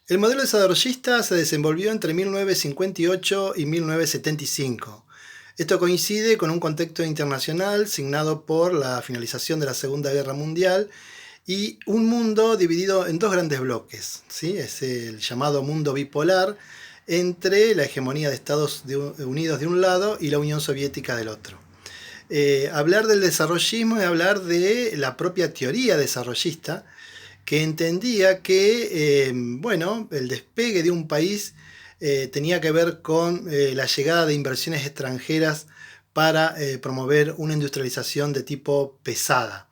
El modelo desarrollista se desenvolvió entre 1958 y 1975. Esto coincide con un contexto internacional signado por la finalización de la Segunda Guerra Mundial y un mundo dividido en dos grandes bloques, ¿sí? Es el llamado mundo bipolar entre la hegemonía de Estados Unidos de un lado y la Unión Soviética del otro. Hablar del desarrollismo es hablar de la propia teoría desarrollista, que entendía que bueno, el despegue de un país tenía que ver con la llegada de inversiones extranjeras para promover una industrialización de tipo pesada.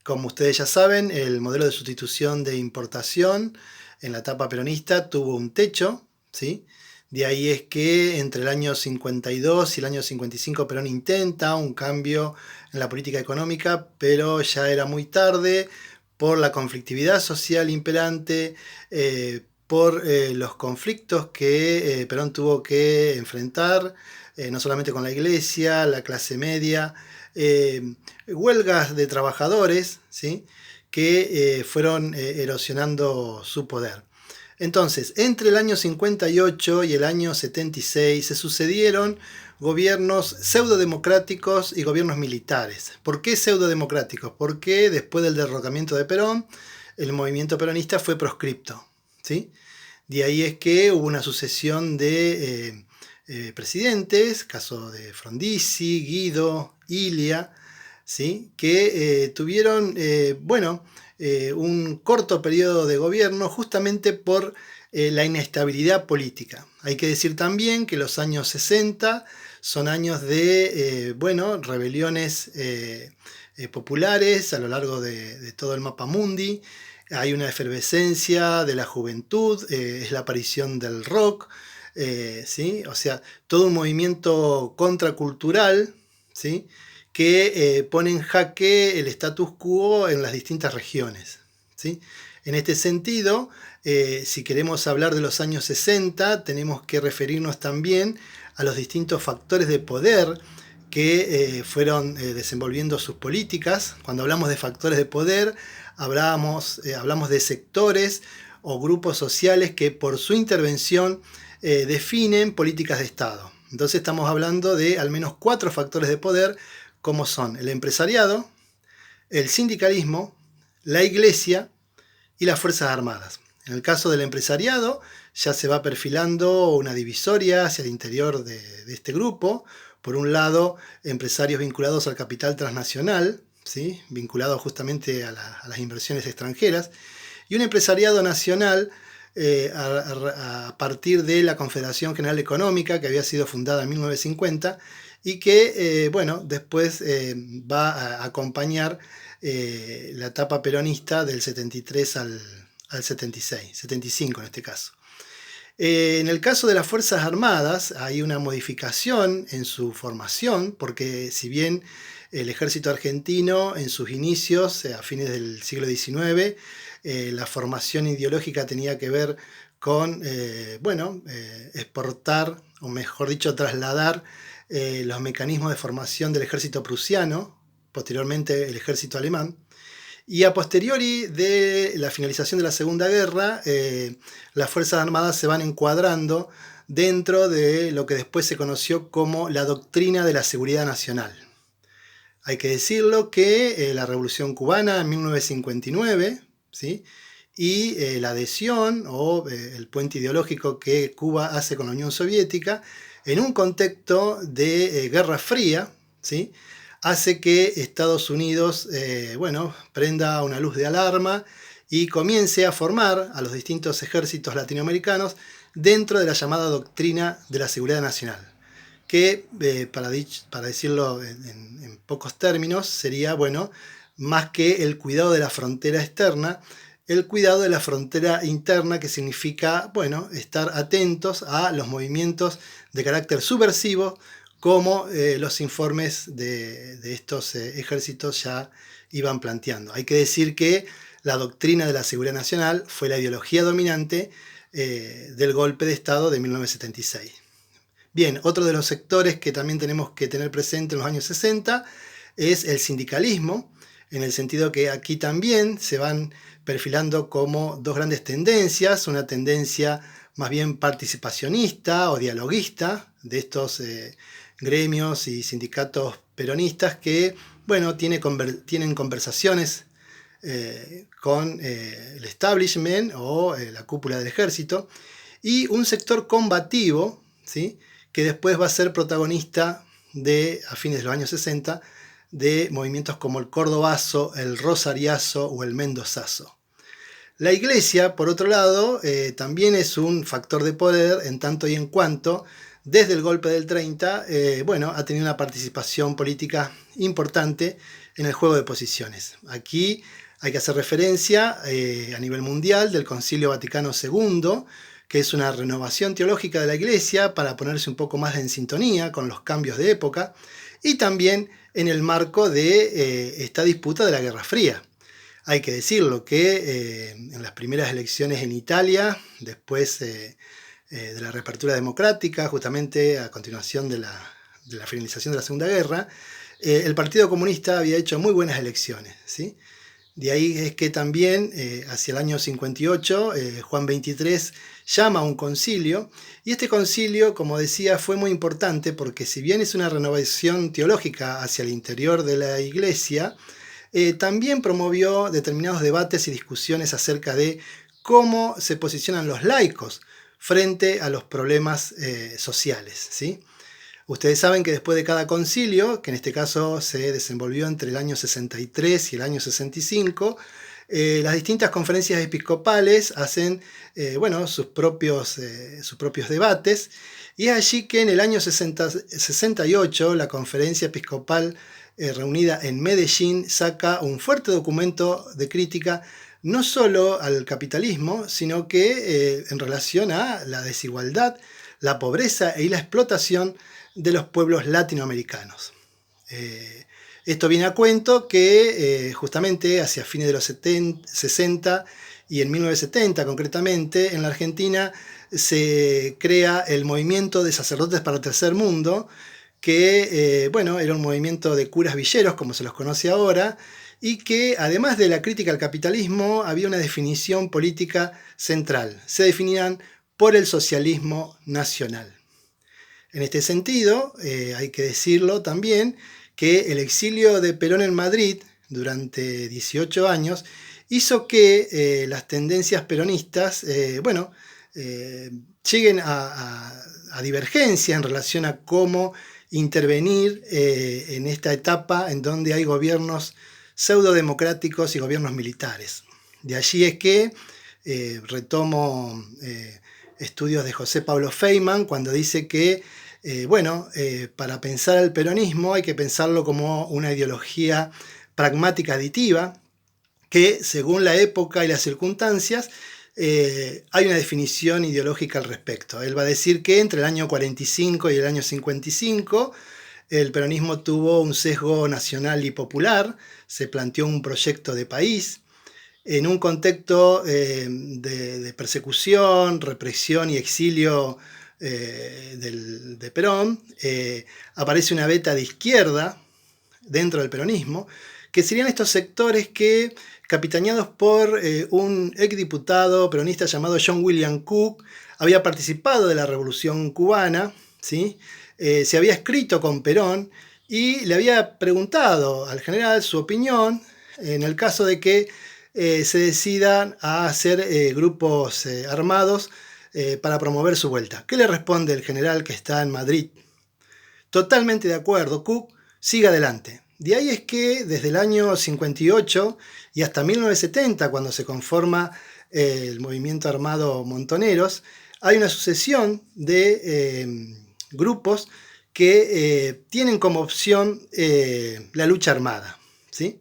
Como ustedes ya saben, el modelo de sustitución de importación en la etapa peronista tuvo un techo, ¿sí? De ahí es que entre el año 52 y el año 55 Perón intenta un cambio en la política económica, pero ya era muy tarde por la conflictividad social imperante, por los conflictos que Perón tuvo que enfrentar, no solamente con la iglesia, la clase media, huelgas de trabajadores, ¿sí? Que fueron erosionando su poder. Entonces, entre el año 58 y el año 76 se sucedieron gobiernos pseudodemocráticos y gobiernos militares. ¿Por qué pseudodemocráticos? Porque después del derrocamiento de Perón, el movimiento peronista fue proscripto, ¿sí? De ahí es que hubo una sucesión de presidentes, caso de Frondizi, Guido, Ilia, ¿sí? Que tuvieron, bueno, un corto periodo de gobierno justamente por la inestabilidad política. Hay que decir también que los años 60 son años de, bueno, rebeliones populares a lo largo de todo el mapa mundi. Hay una efervescencia de la juventud, es la aparición del rock, ¿sí? O sea, todo un movimiento contracultural, ¿sí? Que pone en jaque el status quo en las distintas regiones, ¿sí? En este sentido, si queremos hablar de los años 60, tenemos que referirnos también a los distintos factores de poder que fueron desenvolviendo sus políticas. Cuando hablamos de factores de poder, hablamos de sectores o grupos sociales que por su intervención definen políticas de Estado. Entonces estamos hablando de al menos 4 factores de poder, como son el empresariado, el sindicalismo, la iglesia y las Fuerzas Armadas. En el caso del empresariado, ya se va perfilando una divisoria hacia el interior de este grupo. Por un lado, empresarios vinculados al capital transnacional, ¿sí? Vinculados justamente a las inversiones extranjeras, y un empresariado nacional a partir de la Confederación General Económica, que había sido fundada en 1950 y que, bueno, después va a acompañar la etapa peronista del 73 al 76, 75 en este caso. En el caso de las Fuerzas Armadas hay una modificación en su formación, porque si bien el ejército argentino en sus inicios, a fines del siglo XIX, la formación ideológica tenía que ver con, bueno, exportar, o mejor dicho, trasladar los mecanismos de formación del ejército prusiano, posteriormente el ejército alemán. Y a posteriori de la finalización de la Segunda Guerra, las Fuerzas Armadas se van encuadrando dentro de lo que después se conoció como la doctrina de la seguridad nacional. Hay que decirlo que la Revolución Cubana en 1959, ¿sí? Y la adhesión o el puente ideológico que Cuba hace con la Unión Soviética, en un contexto de Guerra Fría, ¿sí? Hace que Estados Unidos, bueno, prenda una luz de alarma y comience a formar a los distintos ejércitos latinoamericanos dentro de la llamada doctrina de la seguridad nacional, que para decirlo en pocos términos sería, bueno, más que el cuidado de la frontera externa, el cuidado de la frontera interna, que significa, bueno, estar atentos a los movimientos de carácter subversivo, como los informes de estos ejércitos ya iban planteando. Hay que decir que la doctrina de la seguridad nacional fue la ideología dominante del golpe de Estado de 1976. Bien, otro de los sectores que también tenemos que tener presente en los años 60 es el sindicalismo. en el sentido que aquí también se van perfilando como dos grandes tendencias, una tendencia más bien participacionista o dialoguista de estos gremios y sindicatos peronistas que, bueno, tienen conversaciones con el establishment o la cúpula del ejército, y un sector combativo, ¿sí?, que después va a ser protagonista a fines de los años 60, de movimientos como el cordobazo, el rosariazo o el mendozazo. La Iglesia, por otro lado, también es un factor de poder en tanto y en cuanto, desde el golpe del 30, ha tenido una participación política importante en el juego de posiciones. Aquí hay que hacer referencia a nivel mundial del Concilio Vaticano II, que es una renovación teológica de la Iglesia para ponerse un poco más en sintonía con los cambios de época, y también en el marco de esta disputa de la Guerra Fría. Hay que decirlo que en las primeras elecciones en Italia, después de la reapertura democrática, justamente a continuación de la finalización de la Segunda Guerra, el Partido Comunista había hecho muy buenas elecciones, ¿sí? De ahí es que también, hacia el año 58, Juan XXIII llama a un concilio, y este concilio, como decía, fue muy importante porque si bien es una renovación teológica hacia el interior de la Iglesia, también promovió determinados debates y discusiones acerca de cómo se posicionan los laicos frente a los problemas sociales, ¿sí? Ustedes saben que después de cada concilio, que en este caso se desenvolvió entre el año 63 y el año 65, las distintas conferencias episcopales hacen sus propios debates, y es allí que en el año 68 la conferencia episcopal reunida en Medellín saca un fuerte documento de crítica no solo al capitalismo, sino que en relación a la desigualdad, la pobreza y la explotación de los pueblos latinoamericanos. Esto viene a cuento que justamente hacia fines de los 60 y en 1970 concretamente, en la Argentina se crea el movimiento de sacerdotes para el tercer mundo, que era un movimiento de curas villeros, como se los conoce ahora, y que además de la crítica al capitalismo había una definición política central. Se definían por el socialismo nacional. En este sentido, hay que decirlo también, que el exilio de Perón en Madrid durante 18 años hizo que las tendencias peronistas lleguen a divergencia en relación a cómo intervenir en esta etapa en donde hay gobiernos pseudodemocráticos y gobiernos militares. De allí es que retomo estudios de José Pablo Feynman cuando dice que para pensar el peronismo hay que pensarlo como una ideología pragmática aditiva, que según la época y las circunstancias hay una definición ideológica al respecto. Él va a decir que entre el año 45 y el año 55 el peronismo tuvo un sesgo nacional y popular, se planteó un proyecto de país en un contexto de persecución, represión y exilio de Perón. Aparece una beta de izquierda dentro del peronismo, que serían estos sectores que, capitaneados por un exdiputado peronista llamado John William Cook, había participado de la Revolución Cubana, ¿sí? Se había escrito con Perón y le había preguntado al general su opinión en el caso de que se decidan a hacer grupos armados para promover su vuelta. ¿Qué le responde el general que está en Madrid? Totalmente de acuerdo, Cook, siga adelante. De ahí es que desde el año 58 y hasta 1970, cuando se conforma el movimiento armado Montoneros, hay una sucesión de grupos que tienen como opción la lucha armada, ¿sí?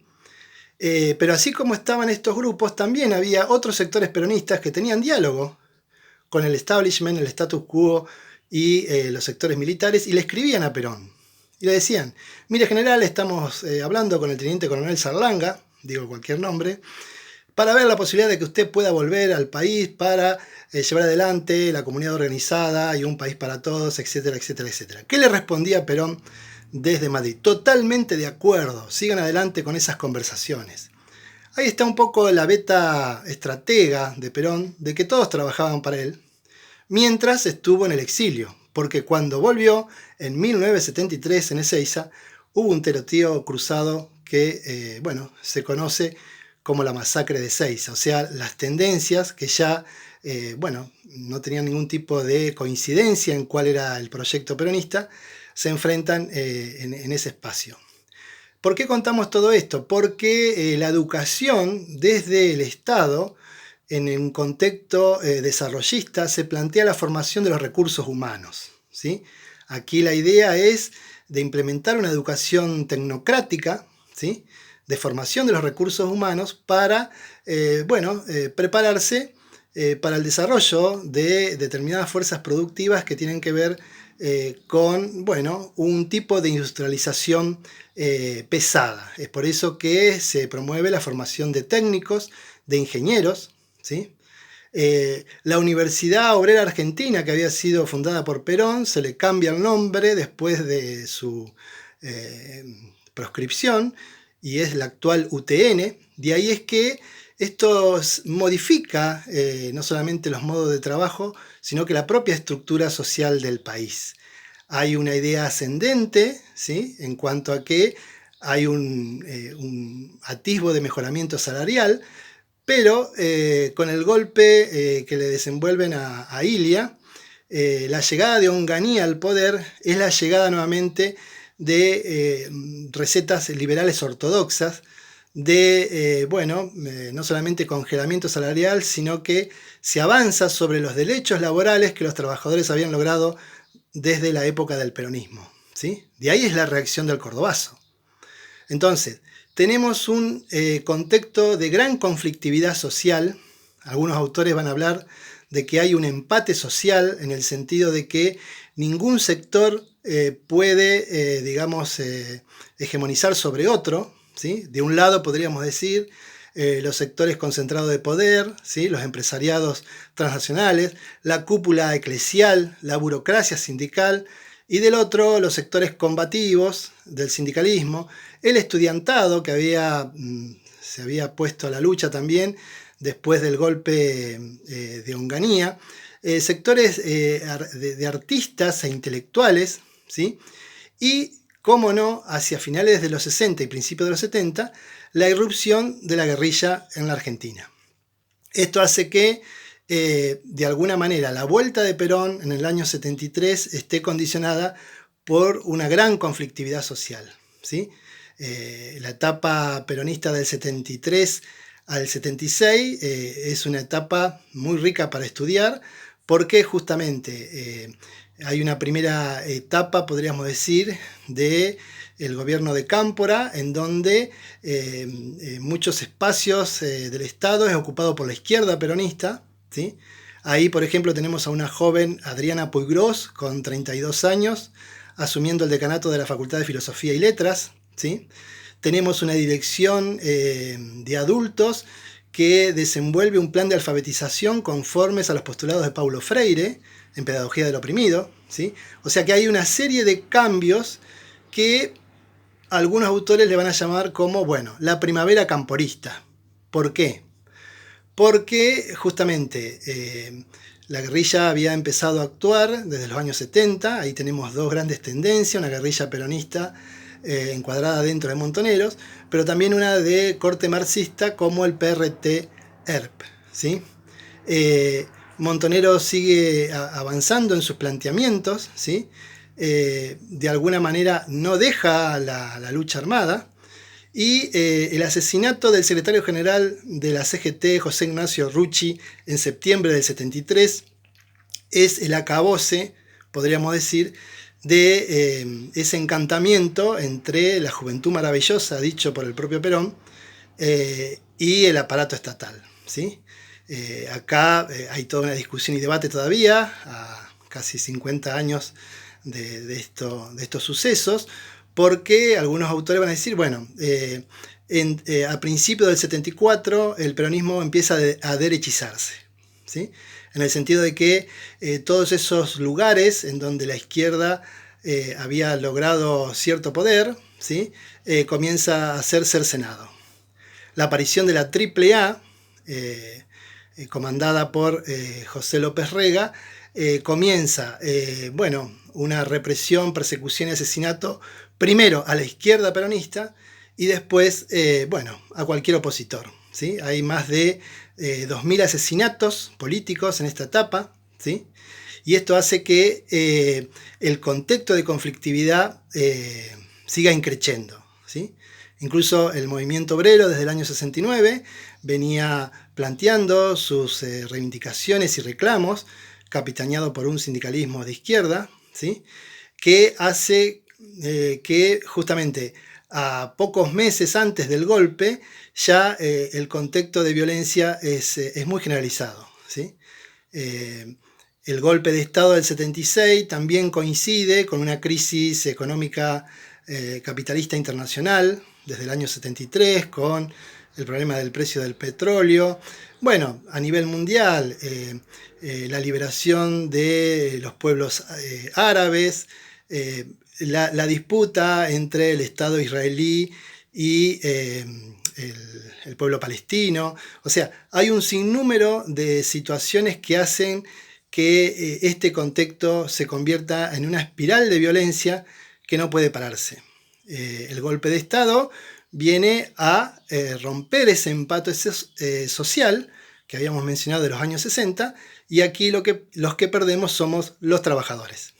Pero así como estaban estos grupos, también había otros sectores peronistas que tenían diálogo con el establishment, el status quo y los sectores militares, y le escribían a Perón. Y le decían: mire general, estamos hablando con el teniente coronel Zarlanga, digo cualquier nombre, para ver la posibilidad de que usted pueda volver al país para llevar adelante la comunidad organizada y un país para todos, etcétera, etcétera, etcétera. ¿Qué le respondía Perón desde Madrid. Totalmente de acuerdo, sigan adelante con esas conversaciones. Ahí está un poco la beta estratega de Perón, de que todos trabajaban para él, mientras estuvo en el exilio, porque cuando volvió, en 1973 en Ezeiza, hubo un tiroteo cruzado que, se conoce como la masacre de Ezeiza, o sea, las tendencias que ya, no tenían ningún tipo de coincidencia en cuál era el proyecto peronista, se enfrentan en ese espacio. ¿Por qué contamos todo esto? Porque la educación desde el Estado, en un contexto desarrollista, se plantea la formación de los recursos humanos, ¿sí? Aquí la idea es de implementar una educación tecnocrática, ¿sí?, de formación de los recursos humanos para prepararse para el desarrollo de determinadas fuerzas productivas que tienen que ver con un tipo de industrialización pesada. Es por eso que se promueve la formación de técnicos, de ingenieros, ¿sí? La Universidad Obrera Argentina, que había sido fundada por Perón, se le cambia el nombre después de su proscripción y es la actual UTN. De ahí es que esto modifica no solamente los modos de trabajo, sino que la propia estructura social del país. Hay una idea ascendente, ¿sí?, en cuanto a que hay un atisbo de mejoramiento salarial, pero con el golpe que le desenvuelven a Ilia, la llegada de Onganía al poder es la llegada nuevamente de recetas liberales ortodoxas, de, no solamente congelamiento salarial, sino que se avanza sobre los derechos laborales que los trabajadores habían logrado desde la época del peronismo, ¿sí? De ahí es la reacción del Cordobazo. Entonces, tenemos un contexto de gran conflictividad social. Algunos autores van a hablar de que hay un empate social en el sentido de que ningún sector puede, hegemonizar sobre otro, ¿sí? De un lado podríamos decir los sectores concentrados de poder, ¿sí?, los empresariados transnacionales, la cúpula eclesial, la burocracia sindical, y del otro los sectores combativos del sindicalismo, el estudiantado que se había puesto a la lucha también después del golpe de Onganía, sectores de artistas e intelectuales, ¿sí?, y, cómo no, hacia finales de los 60 y principios de los 70, la irrupción de la guerrilla en la Argentina. Esto hace que, de alguna manera, la vuelta de Perón en el año 73 esté condicionada por una gran conflictividad social, ¿sí? La etapa peronista del 73 al 76 es una etapa muy rica para estudiar, porque justamente hay una primera etapa, podríamos decir, de el gobierno de Cámpora, en donde muchos espacios del Estado es ocupado por la izquierda peronista, ¿sí? Ahí, por ejemplo, tenemos a una joven Adriana Puiggrós, con 32 años, asumiendo el decanato de la Facultad de Filosofía y Letras, ¿sí? Tenemos una dirección de adultos que desenvuelve un plan de alfabetización conformes a los postulados de Paulo Freire, en Pedagogía del Oprimido, ¿sí? O sea que hay una serie de cambios que algunos autores le van a llamar como, la primavera camporista. ¿Por qué? Porque justamente la guerrilla había empezado a actuar desde los años 70, ahí tenemos dos grandes tendencias, una guerrilla peronista encuadrada dentro de Montoneros, pero también una de corte marxista como el PRT-ERP, ¿sí? Montoneros sigue avanzando en sus planteamientos, ¿sí? De alguna manera no deja la lucha armada, y el asesinato del secretario general de la CGT, José Ignacio Rucci, en septiembre del 73, es el acabose, podríamos decir, de ese encantamiento entre la juventud maravillosa, dicho por el propio Perón, y el aparato estatal, ¿sí? Acá hay toda una discusión y debate todavía, a casi 50 años de estos sucesos, porque algunos autores van a decir, a principios del 74 el peronismo empieza a derechizarse, ¿sí? En el sentido de que todos esos lugares en donde la izquierda había logrado cierto poder, ¿sí? Comienza a ser cercenado. La aparición de la AAA, comandada por José López Rega, comienza una represión, persecución y asesinato, primero a la izquierda peronista y después a cualquier opositor, ¿sí? Hay más de 2.000 asesinatos políticos en esta etapa, ¿sí? Y esto hace que el contexto de conflictividad siga increciendo, ¿sí? Incluso el movimiento obrero desde el año 69 venía planteando sus reivindicaciones y reclamos, capitaneado por un sindicalismo de izquierda, ¿sí? Que hace que justamente a pocos meses antes del golpe ya el contexto de violencia es muy generalizado, ¿sí? El golpe de Estado del 76 también coincide con una crisis económica capitalista internacional desde el año 73, con el problema del precio del petróleo. Bueno, a nivel mundial, la liberación de los pueblos árabes, la disputa entre el Estado israelí y el pueblo palestino. O sea, hay un sinnúmero de situaciones que hacen que este contexto se convierta en una espiral de violencia que no puede pararse. El golpe de Estado viene a romper ese empate social que habíamos mencionado de los años 60, y aquí los que perdemos somos los trabajadores.